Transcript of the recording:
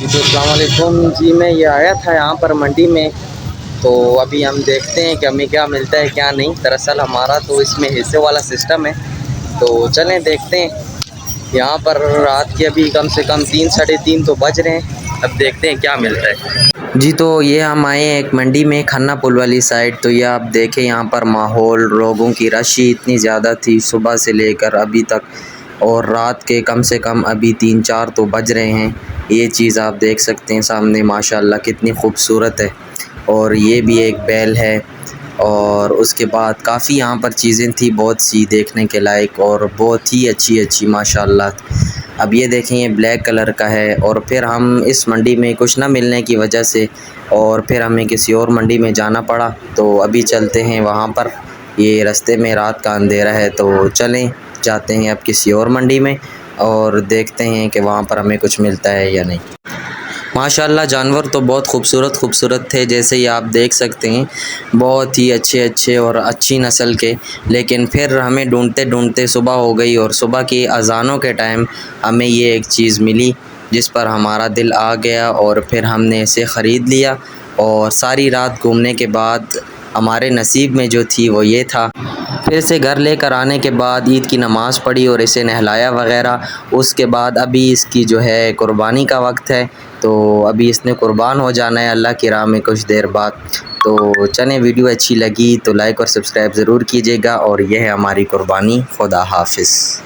तो अस्सलाम वालेकुम जी। मैं ये आया था यहाँ पर मंडी में, तो अभी हम देखते हैं कि हमें क्या मिलता है क्या नहीं। दरअसल हमारा तो इसमें हिस्से वाला सिस्टम है, तो चलें देखते हैं। यहाँ पर रात के अभी कम से कम 3 साढ़े 3 तो बज रहे हैं। अब देखते हैं क्या मिलता है जी। तो ये हम आए हैं एक मंडी में, खन्ना पुल वाली साइड। तो ये आप देखें, यहाँ पर माहौल, लोगों की रश ही इतनी ज़्यादा थी सुबह से लेकर अभी तक, और रात के कम से कम अभी 3-4 तो बज रहे हैं। ये चीज़ आप देख सकते हैं सामने, माशाल्लाह कितनी खूबसूरत है। और ये भी एक बैल है, और उसके बाद काफ़ी यहाँ पर चीज़ें थी बहुत सी देखने के लायक, और बहुत ही अच्छी अच्छी माशाल्लाह। अब ये देखें, ये ब्लैक कलर का है। और फिर हम इस मंडी में कुछ ना मिलने की वजह से, और फिर हमें किसी और मंडी में जाना पड़ा। तो अभी चलते हैं वहाँ पर। ये रास्ते में रात का अंधेरा है, तो चलें जाते हैं अब किसी और मंडी में, और देखते हैं कि वहाँ पर हमें कुछ मिलता है या नहीं। माशाल्लाह जानवर तो बहुत खूबसूरत खूबसूरत थे, जैसे ही आप देख सकते हैं, बहुत ही अच्छे अच्छे और अच्छी नस्ल के। लेकिन फिर हमें ढूंढते ढूंढते सुबह हो गई, और सुबह की अज़ानों के टाइम हमें ये एक चीज़ मिली जिस पर हमारा दिल आ गया, और फिर हमने इसे ख़रीद लिया। और सारी रात घूमने के बाद हमारे नसीब में जो थी वो ये था। फिर से घर लेकर आने के बाद ईद की नमाज़ पढ़ी और इसे नहलाया वग़ैरह। उसके बाद अभी इसकी जो है कुर्बानी का वक्त है, तो अभी इसने कुर्बान हो जाना है अल्लाह की राह में कुछ देर बाद। तो चलें, वीडियो अच्छी लगी तो लाइक और सब्सक्राइब ज़रूर कीजिएगा, और यह है हमारी कुर्बानी। खुदा हाफिज़।